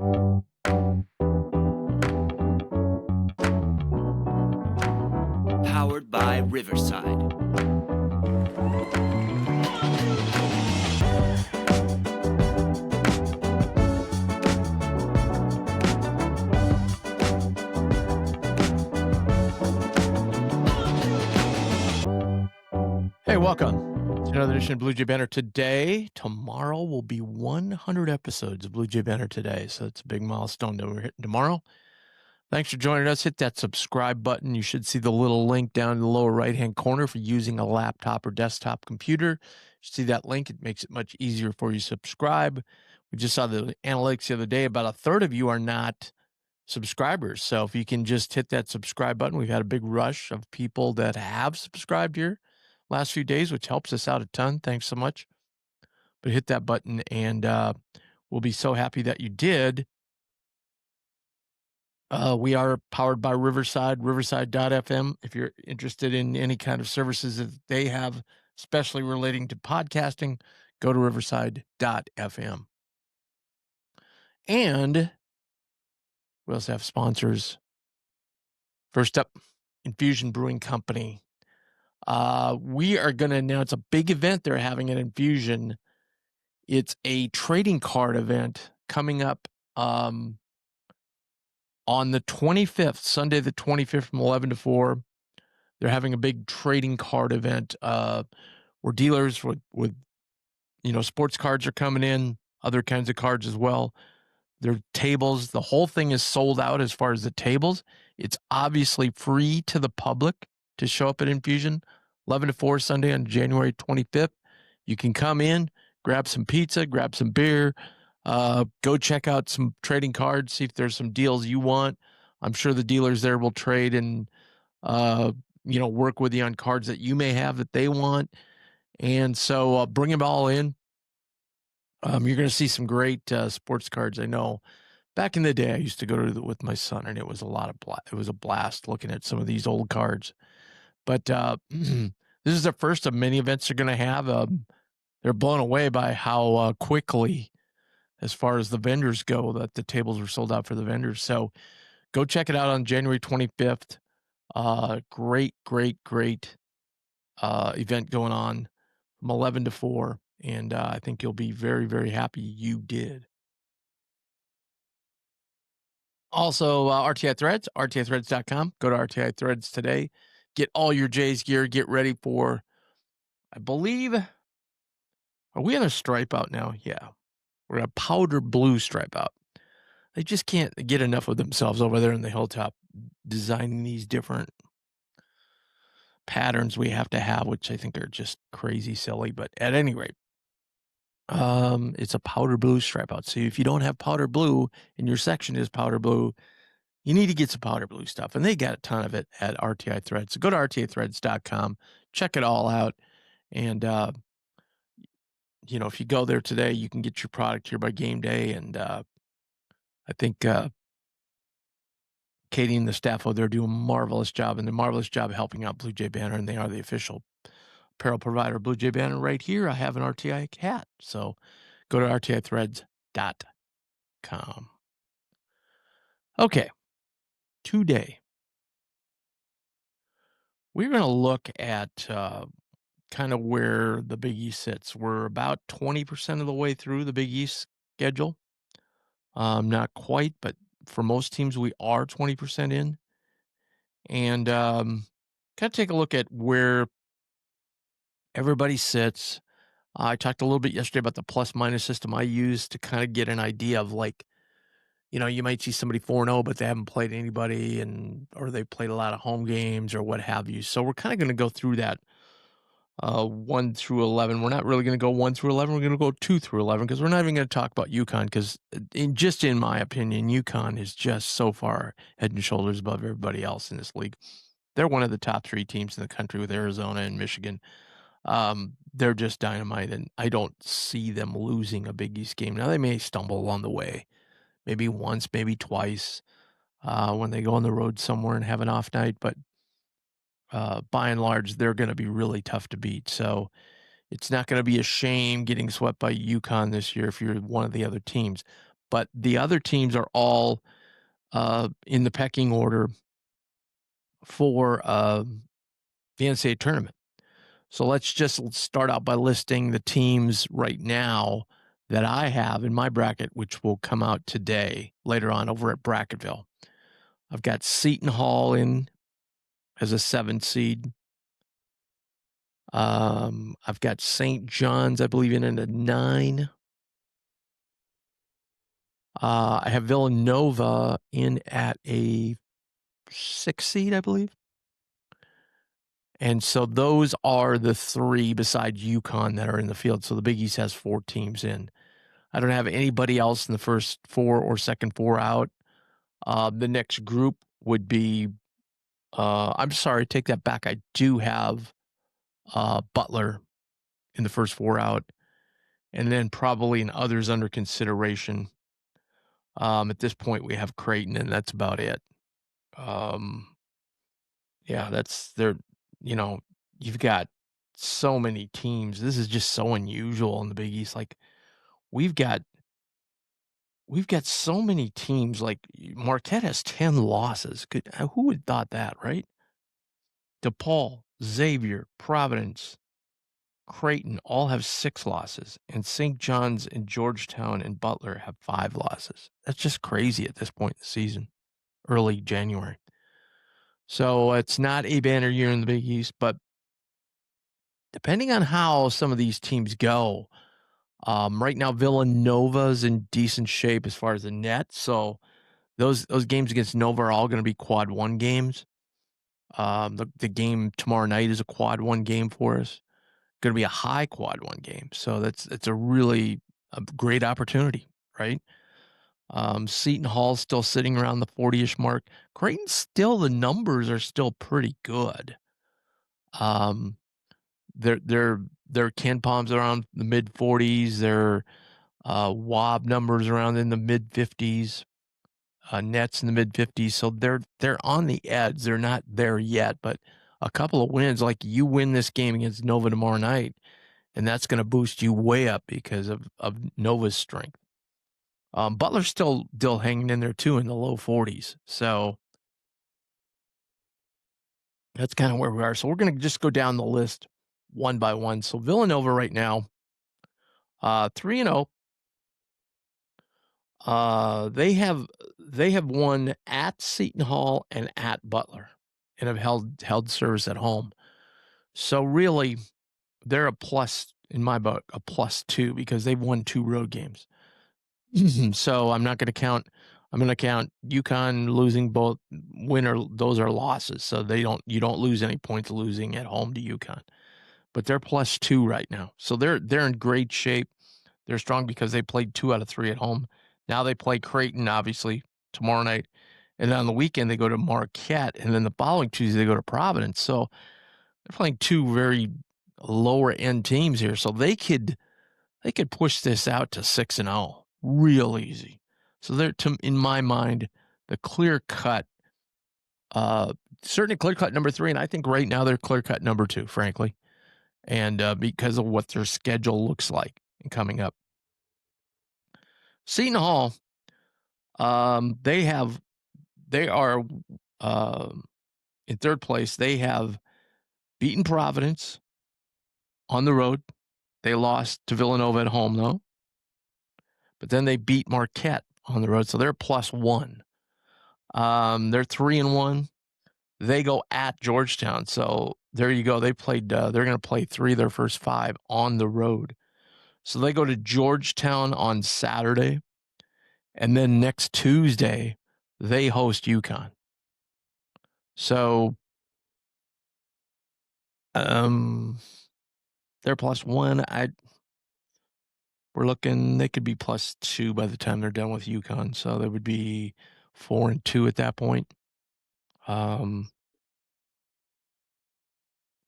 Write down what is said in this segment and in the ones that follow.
Powered by Riverside. Hey, welcome to another edition of Blue Jay Banner Today. Tomorrow will be 100 episodes of Blue Jay Banner Today, so it's a big milestone that we're hitting tomorrow. Thanks for joining us. Hit that subscribe button. You should see the little link down in the lower right-hand corner for using a laptop or desktop computer. You see that link. It makes it much easier for you to subscribe. We just saw the analytics the other day. About a third of you are not subscribers. So if you can just hit that subscribe button, we've had a big rush of people that have subscribed here last few days, which helps us out a ton. Thanks so much. But hit that button and we'll be so happy that you did. We are powered by Riverside, riverside.fm. If you're interested in any kind of services that they have, especially relating to podcasting, go to riverside.fm. And we also have sponsors. First up, Infusion Brewing Company. We are going to announce a big event they're having at Infusion. It's a trading card event coming up on the 25th, Sunday the 25th from 11 to 4. They're having a big trading card event where dealers with sports cards are coming in, other kinds of cards as well. Their tables, the whole thing is sold out as far as the tables. It's obviously free to the public to show up at Infusion, 11 to 4 Sunday on January 25th. You can come in, grab some pizza, grab some beer, go check out some trading cards, see if there's some deals you want. I'm sure the dealers there will trade and, work with you on cards that you may have that they want. And so bring them all in. You're going to see some great sports cards. I know back in the day, I used to go to with my son, and it was it was a blast looking at some of these old cards. But this is the first of many events they're going to have. They're blown away by how quickly, as far as the vendors go, that the tables were sold out for the vendors. So go check it out on January 25th. Great event going on from 11 to 4. And I think you'll be very, very happy you did. Also, RTI Threads, rtithreads.com. Go to RTI Threads today. Get all your Jays gear. Get ready for, I believe, are we on a stripe out now? Yeah. We're a powder blue stripe out. They just can't get enough of themselves over there in the hilltop designing these different patterns we have to have, which I think are just crazy silly. But at any rate, it's a powder blue stripe out. So if you don't have powder blue and your section is powder blue, you need to get some powder blue stuff. And they got a ton of it at RTI Threads. So go to rtithreads.com, check it all out. And, if you go there today, you can get your product here by game day. And I think Katie and the staff over there do a marvelous job, and a marvelous job helping out Blue Jay Banner. And they are the official apparel provider of Blue Jay Banner. Right here, I have an RTI hat. So go to rtithreads.com. Okay. Today, we're going to look at kind of where the Big East sits. We're about 20% of the way through the Big East schedule. Not quite, but for most teams, we are 20% in. And kind of take a look at where everybody sits. I talked a little bit yesterday about the plus-minus system I use to kind of get an idea of you might see somebody 4-0, but they haven't played anybody or they played a lot of home games or what have you. So we're kind of going to go through that 1 through 11. We're not really going to go 1 through 11. We're going to go 2 through 11 because we're not even going to talk about UConn because in my opinion, UConn is just so far head and shoulders above everybody else in this league. They're one of the top 3 teams in the country with Arizona and Michigan. They're just dynamite, and I don't see them losing a Big East game. Now, they may stumble along the way. Maybe once, maybe twice, when they go on the road somewhere and have an off night. But by and large, they're going to be really tough to beat. So it's not going to be a shame getting swept by UConn this year if you're one of the other teams. but the other teams are all in the pecking order for the NCAA tournament. So let's just start out by listing the teams right now that I have in my bracket, which will come out today, later on over at Bracketville. I've got Seton Hall in as a 7 seed. I've got St. John's, I believe, in at a 9. I have Villanova in at a 6 seed, I believe. And so those are the 3 besides UConn that are in the field. So the Big East has 4 teams in. I don't have anybody else in the first 4 or second 4 out. The next group would be, I'm sorry, take that back. I do have Butler in the first 4 out, and then probably in others under consideration. At this point, we have Creighton, and that's about it. Yeah, that's there. You've got so many teams. This is just so unusual in the Big East. Like we've got so many teams. Like Marquette has 10 losses. Who would have thought that, right? DePaul, Xavier, Providence, Creighton all have 6 losses, and St. John's and Georgetown and Butler have 5 losses. That's just crazy at this point in the season, early January. So it's not a banner year in the Big East, but depending on how some of these teams go, right now Villanova's in decent shape as far as the net. So those games against Nova are all going to be quad 1 games. The game tomorrow night is a quad 1 game for us. Going to be a high quad 1 game. So it's a really a great opportunity, right? Seton Hall's still sitting around the 40-ish mark. Creighton still, the numbers are still pretty good. Their Ken Palms around the mid 40s. Their WAB numbers around in the mid 50s. Nets in the mid 50s. So they're on the edge. They're not there yet, but a couple of wins, like you win this game against Nova tomorrow night, and that's going to boost you way up because of Nova's strength. Butler's still hanging in there too in the low 40s. So that's kind of where we are. So we're going to just go down the list one by one. So Villanova right now, 3-0. They have won at Seton Hall and at Butler, and have held service at home. So really, they're a plus in my book, a +2 because they've won 2 road games. So I'm not going to count. I'm going to count UConn losing both those are losses. So you don't lose any points losing at home to UConn, but they're +2 right now. So they're in great shape. They're strong because they played 2 out of 3 at home. Now they play Creighton, obviously, tomorrow night. And then on the weekend, they go to Marquette. And then the following Tuesday, they go to Providence. So they're playing 2 very lower-end teams here. So they could push this out to 6-0 real easy. So they're, in my mind, the clear-cut, certainly clear-cut number 3. And I think right now they're clear-cut number 2, frankly. And because of what their schedule looks like and coming up. Seton Hall, they are in 3rd place. They have beaten Providence on the road. They lost to Villanova at home, though. But then they beat Marquette on the road, so they're +1. They're 3-1. They go at Georgetown, so there you go. They played. They're going to play 3 of their first 5 on the road. So they go to Georgetown on Saturday. And then next Tuesday, they host UConn. So they're +1. We're looking, they could be +2 by the time they're done with UConn. So they would be 4-2 at that point.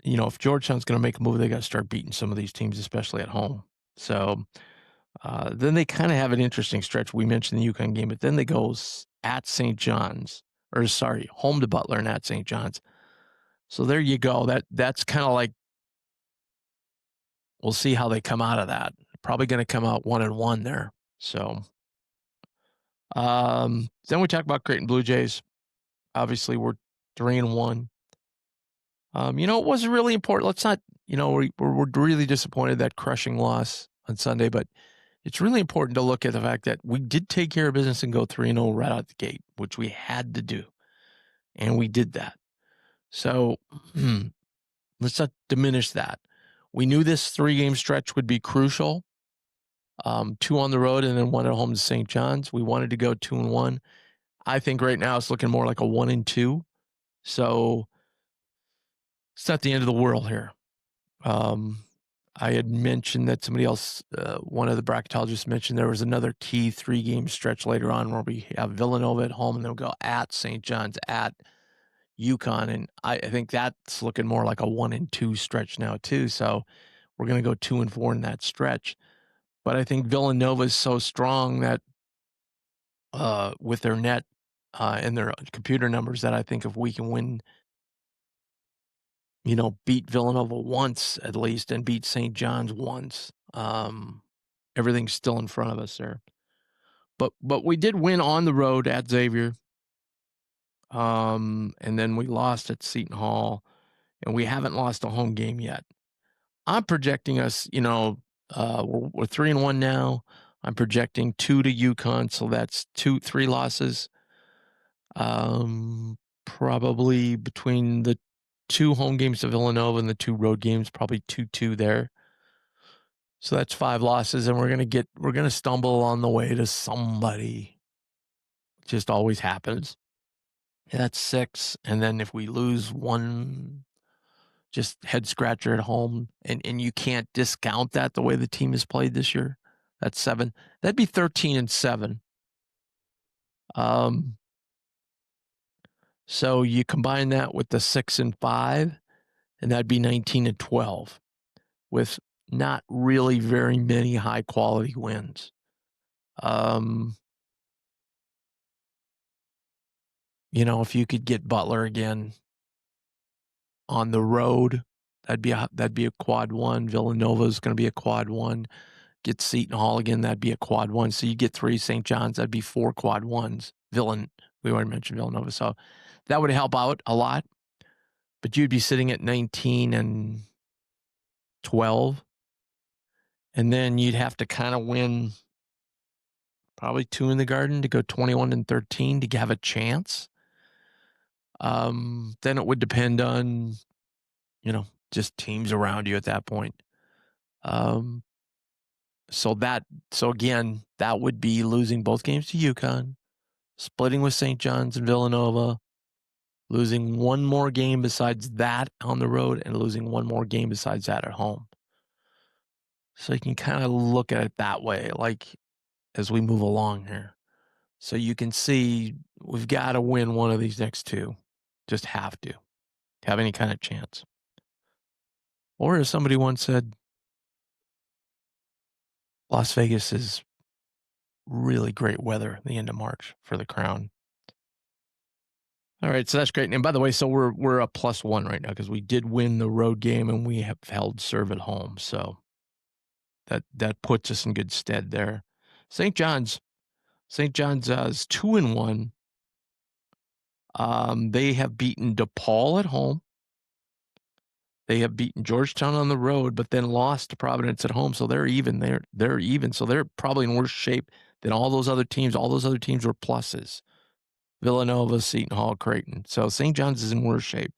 If Georgetown's going to make a move, they got to start beating some of these teams, especially at home. So then they kind of have an interesting stretch. We mentioned the UConn game, but then they go at St. John's, home to Butler and at St. John's. So there you go. That's kind of like, we'll see how they come out of that. Probably going to come out 1-1 there. So Then we talk about Creighton Blue Jays. Obviously, we're 3-1. It wasn't really important. Let's not, we're really disappointed that crushing loss on Sunday, but it's really important to look at the fact that we did take care of business and go 3-0 right out the gate, which we had to do. And we did that. So let's not diminish that. We knew this 3-game stretch would be crucial. 2 on the road and then 1 at home to St. John's. We wanted to go 2-1. I think right now it's looking more like a 1-2. So it's not the end of the world here. I had mentioned that somebody else, one of the bracketologists mentioned there was another key 3-game stretch later on where we have Villanova at home and then we'll go at St. John's, at UConn. And I think that's looking more like a 1-2 stretch now too. So we're going to go 2-4 in that stretch. But I think Villanova is so strong that with their net and their computer numbers that I think if we can win, beat Villanova once at least and beat St. John's once, everything's still in front of us there. But we did win on the road at Xavier. And then we lost at Seton Hall, and we haven't lost a home game yet. I'm projecting us, we're 3-1 now. I'm projecting 2 to UConn, so that's 3 losses. Probably between the 2 home games to Villanova and the 2 road games, probably 2-2 there. So that's 5 losses, and we're gonna stumble on the way to somebody. It just always happens. And that's 6, and then if we lose 1, just head scratcher at home, and you can't discount that the way the team has played this year. That's 7. That'd be 13-7. So you combine that with the 6-5, and that'd be 19-12, with not really very many high quality wins. If you could get Butler again on the road, that'd be a quad 1. Villanova's going to be a quad 1. Get Seton Hall again, that'd be a quad 1. So you get 3 St. John's, that'd be 4 quad 1s. We already mentioned Villanova, so that would help out a lot. But you'd be sitting at 19-12, and then you'd have to kind of win probably 2 in the Garden to go 21-13 to have a chance. Then it would depend on, just teams around you at that point. So again, that would be losing both games to UConn, splitting with St. John's and Villanova, losing 1 more game besides that on the road, and losing 1 more game besides that at home. So you can kind of look at it that way, like as we move along here. So you can see we've got to win one of these next 2. Just have to have any kind of chance. Or as somebody once said, Las Vegas is really great weather at the end of March for the Crown. All right, so that's great. And by the way, so we're a +1 right now because we did win the road game and we have held serve at home. So that puts us in good stead there. St. John's is 2-1. They have beaten DePaul at home. They have beaten Georgetown on the road, but then lost to Providence at home. So they're even. They're even. So they're probably in worse shape than all those other teams. All those other teams were pluses. Villanova, Seton Hall, Creighton. So St. John's is in worse shape.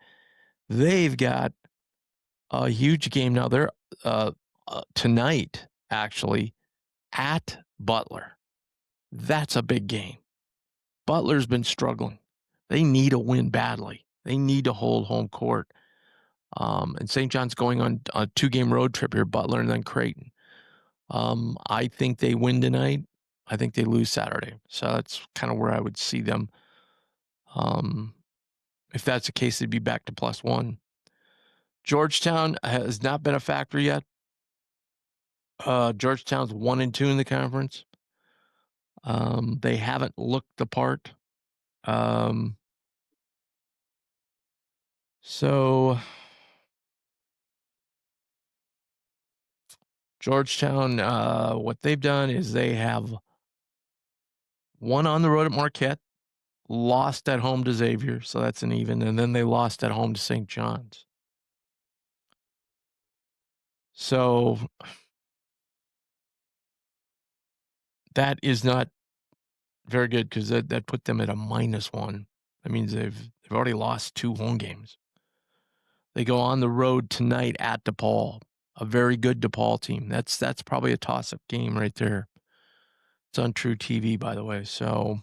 They've got a huge game now. They're tonight, actually, at Butler. That's a big game. Butler's been struggling. They need a win badly. They need to hold home court. And St. John's going on a 2-game road trip here, Butler and then Creighton. I think they win tonight. I think they lose Saturday. So that's kind of where I would see them. If that's the case, they'd be back to +1. Georgetown has not been a factor yet. Georgetown's 1-2 in the conference. They haven't looked the part. So Georgetown, what they've done is they have won on the road at Marquette, lost at home to Xavier, so that's an even, and then they lost at home to St. John's. So that is not very good because that put them at a -1. That means they've already lost 2 home games. They go on the road tonight at DePaul, a very good DePaul team. That's probably a toss-up game right there. It's on True TV, by the way. So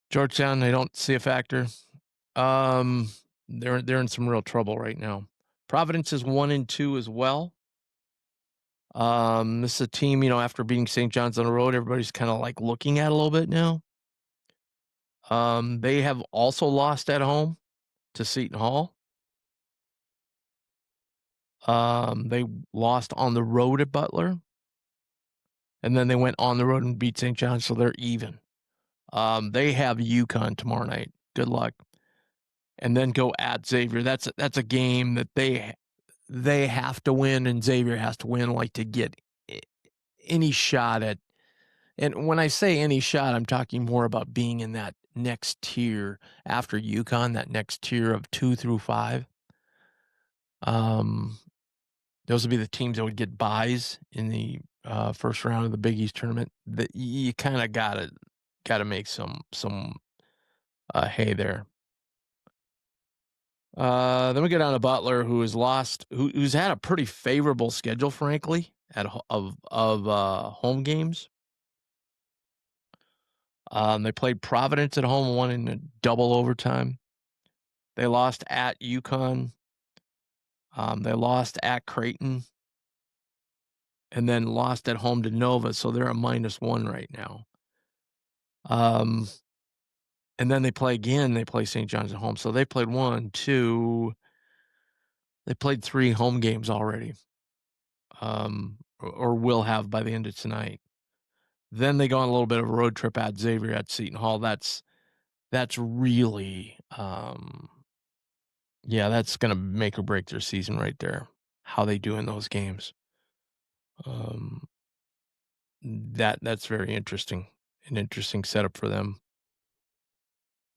Georgetown, I don't see a factor. They're in some real trouble right now. Providence is 1-2 as well. This is a team, after beating St. John's on the road, everybody's kind of like looking at a little bit now. They have also lost at home to Seton Hall. They lost on the road at Butler. And then they went on the road and beat St. John's, so they're even. They have UConn tomorrow night. Good luck. And then go at Xavier. That's a game that they have to win, and Xavier has to win, like, to get any shot at. And when I say any shot, I'm talking more about being in that next tier after UConn, that next tier of 2 through 5. Those would be the teams that would get buys in the first round of the Big East tournament. That you kind of gotta make some hay there. Then we get down to Butler, who's had a pretty favorable schedule, frankly, of home games. They played Providence at home, won in a double overtime. They lost at UConn. They lost at Creighton, and then lost at home to Nova, so they're a -1 right now. And then they play again. They play St. John's at home, so they played 1, 2. They played 3 home games already, or will have by the end of tonight. Then they go on a little bit of a road trip at Xavier at Seton Hall. That's really, that's going to make or break their season right there. How they do in those games. That's very interesting. An interesting setup for them.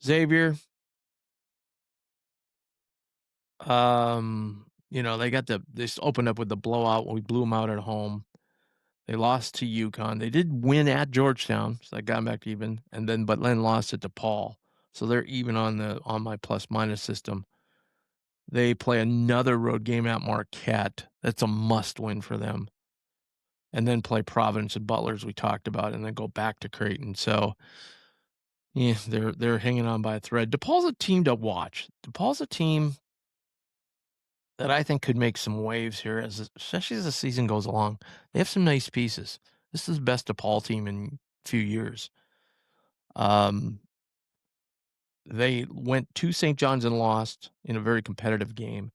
Xavier, they opened up with the blowout. We blew them out at home. They lost to UConn. They did win at Georgetown, so that got them back even. But then lost it to DePaul, so they're even on my plus-minus system. They play another road game at Marquette. That's a must-win for them. And then play Providence and Butler, as we talked about, and then go back to Creighton. So, yeah, they're hanging on by a thread. DePaul's a team to watch. DePaul's a team that I think could make some waves here, especially as the season goes along. They have some nice pieces. This is the best DePaul team in a few years. They went to St. John's and lost in a very competitive game,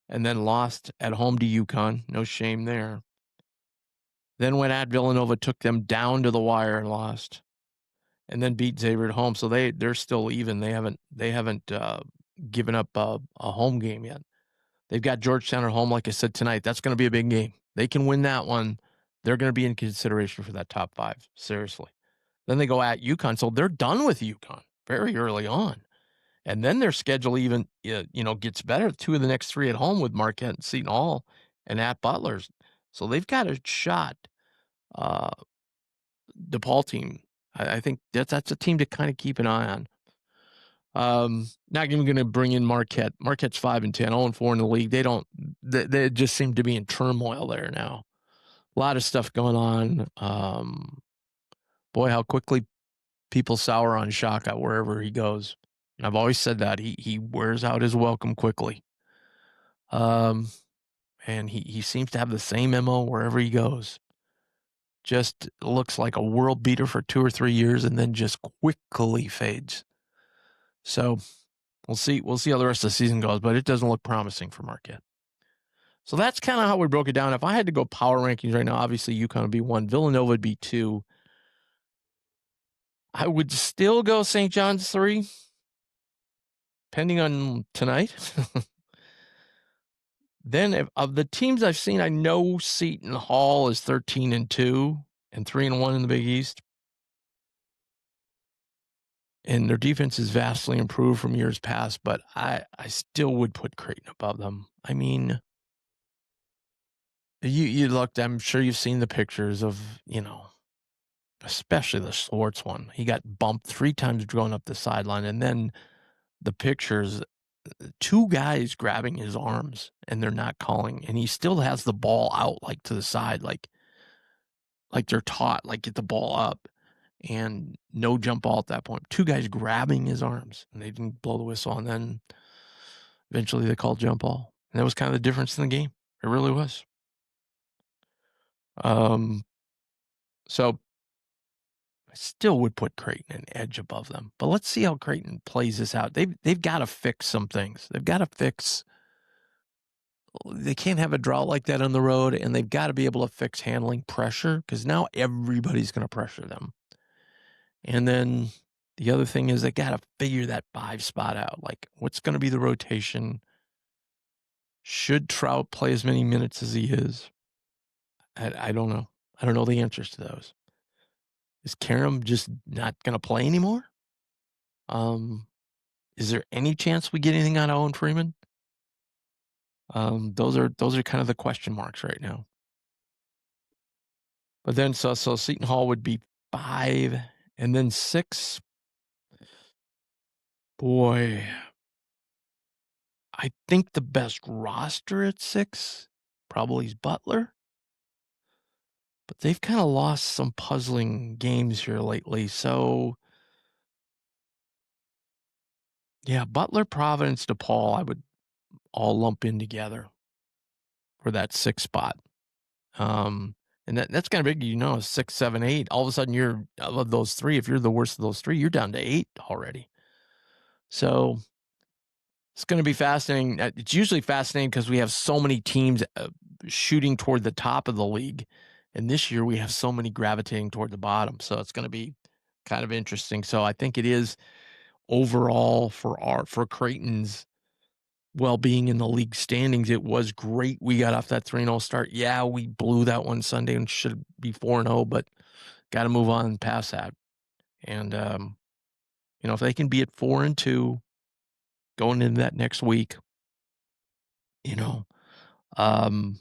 and then lost at home to UConn. No shame there. Then went at Villanova, took them down to the wire and lost, and then beat Xavier at home. So they're still even. They haven't given up a home game yet. They've got Georgetown at home, like I said tonight. That's going to be a big game. They can win that one. They're going to be in consideration for that top 5. Seriously. Then they go at UConn, so they're done with UConn very early on. And then their schedule even gets better. 2 of the next 3 at home with Marquette and Seton Hall and at Butler's. So they've got a shot. DePaul team. I think that's a team to kind of keep an eye on. Not even going to bring in Marquette. Marquette's 5-10, 0-4 in the league. They just seem to be in turmoil there now. A lot of stuff going on. Boy, how quickly people sour on Shaka wherever he goes. And I've always said that he wears out his welcome quickly. And he seems to have the same MO wherever he goes. Just looks like a world beater for 2 or 3 years and then just quickly fades. So we'll see how the rest of the season goes, but it doesn't look promising for Marquette. So that's kind of how we broke it down. If I had to go power rankings right now, obviously UConn would be 1, Villanova would be 2. I would still go St. John's 3, depending on tonight. Then of the teams I've seen, I know Seton Hall is 13-2 and 3-1 in the Big East. and their defense is vastly improved from years past, but I still would put Creighton above them. I mean, you looked, I'm sure you've seen the pictures of, especially the Schwartz one. He got bumped 3 times going up the sideline, and then the pictures, 2 guys grabbing his arms, and they're not calling, and he still has the ball out, like, to the side, like they're taught, like, get the ball up, and no jump ball at that point. 2 guys grabbing his arms, and they didn't blow the whistle, and then eventually they called jump ball, and that was kind of the difference in the game. It really was. Um, so I still would put Creighton an edge above them, but let's see how Creighton plays this out. They've gotta fix some things. They've gotta fix They can't have a drought like that on the road, and they've gotta be able to fix handling pressure because now everybody's gonna pressure them. And then the other thing is they gotta figure that 5 spot out, like, what's gonna be the rotation? Should Trout play as many minutes as he is? I don't know. I don't know the answers to those. Is Karam just not gonna play anymore? Um, is there any chance we get anything on Owen Freeman? Those are kind of the question marks right now. But then so Seton Hall would be 5, and then 6. Boy, I think the best roster at 6 probably is Butler, but they've kinda lost some puzzling games here lately, so yeah, Butler, Providence, DePaul, I would all lump in together for that 6 spot. And that's kinda big, 6, 7, 8. All of a sudden, you're of those 3, if you're the worst of those 3, you're down to 8 already. So, it's gonna be fascinating. It's usually fascinating because we have so many teams, shooting toward the top of the league, and this year we have so many gravitating toward the bottom, so it's gonna be kind of interesting. So, I think it is overall for Creighton's well-being in the league standings, it was great we got off that 3-0 start. Yeah, we blew that one Sunday and should be 4-0, but gotta move on past that. And, if they can be at 4-2 going into that next week, you know, um,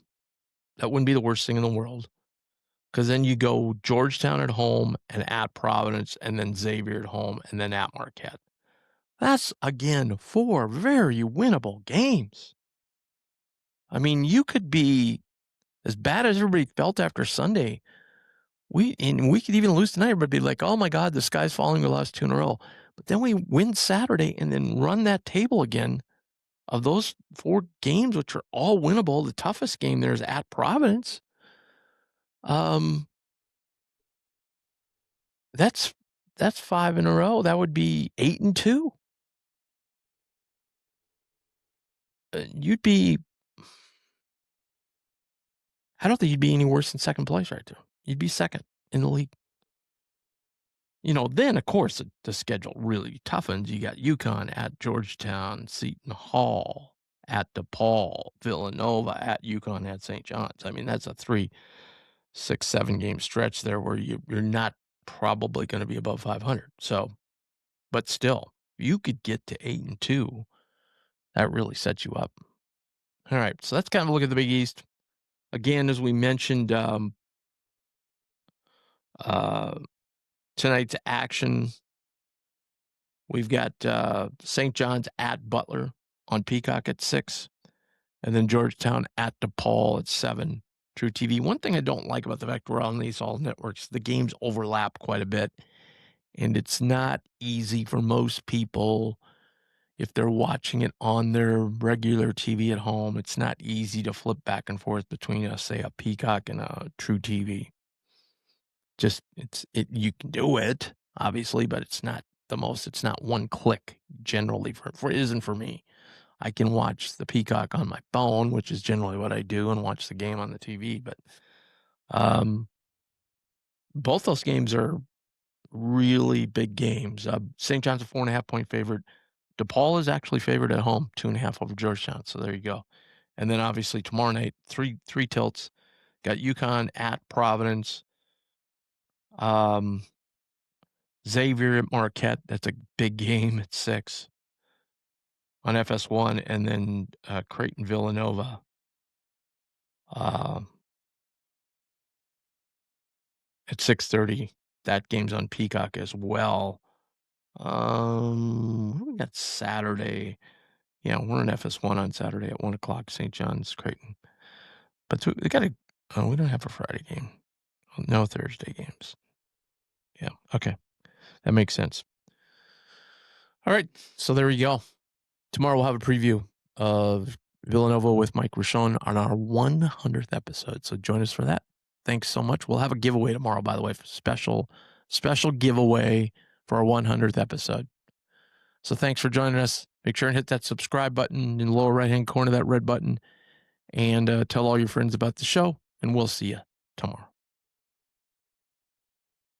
that wouldn't be the worst thing in the world. Because then you go Georgetown at home and at Providence, and then Xavier at home, and then at Marquette. That's, again, 4 very winnable games. I mean, you could be as bad as everybody felt after Sunday. We could even lose tonight, but be like, "Oh my god, the sky's falling, we lost 2 in a row." But then we win Saturday and then run that table again of those 4 games, which are all winnable. The toughest game there is at Providence. Um, that's 5 in a row. That would be 8-2. You'd be I don't think you'd be any worse than second place right there. You'd be second in the league. Then, of course, the schedule really toughens. You got UConn at Georgetown, Seton Hall at DePaul, Villanova at UConn at St. John's. I mean, that's a 3, 6, 7 game stretch there where you're not probably going to be above 500. So, but still, you could get to 8-2. That really sets you up. All right, so that's kind of a look at the Big East. Again, as we mentioned, uh, tonight's action. We've got St. John's at Butler on Peacock at 6, and then Georgetown at DePaul at 7. True TV. One thing I don't like about the fact we're on these all networks, the games overlap quite a bit, and it's not easy for most people if they're watching it on their regular TV at home. It's not easy to flip back and forth between, say, a Peacock and a True TV. Just you can do it, obviously, but it's not it's not one click generally for it isn't for me. I can watch the Peacock on my phone, which is generally what I do, and watch the game on the TV. But both those games are really big games. St. John's a 4.5-point favorite. DePaul is actually favored at home, 2.5 over Georgetown. So there you go. And then obviously tomorrow night, three tilts. Got UConn at Providence. Xavier at Marquette. That's a big game at 6 on FS1, and then Creighton Villanova. At 6:30. That game's on Peacock as well. What do we got Saturday? Yeah, we're in FS1 on Saturday at 1 o'clock, St. John's, Creighton. But we got to, we don't have a Friday game. No Thursday games. Yeah, okay. That makes sense. All right, so there you go. Tomorrow we'll have a preview of Villanova with Mike Rochon on our 100th episode. So join us for that. Thanks so much. We'll have a giveaway tomorrow, by the way, special giveaway for our 100th episode. So thanks for joining us. Make sure and hit that subscribe button in the lower right-hand corner, that red button, and tell all your friends about the show, and we'll see you tomorrow.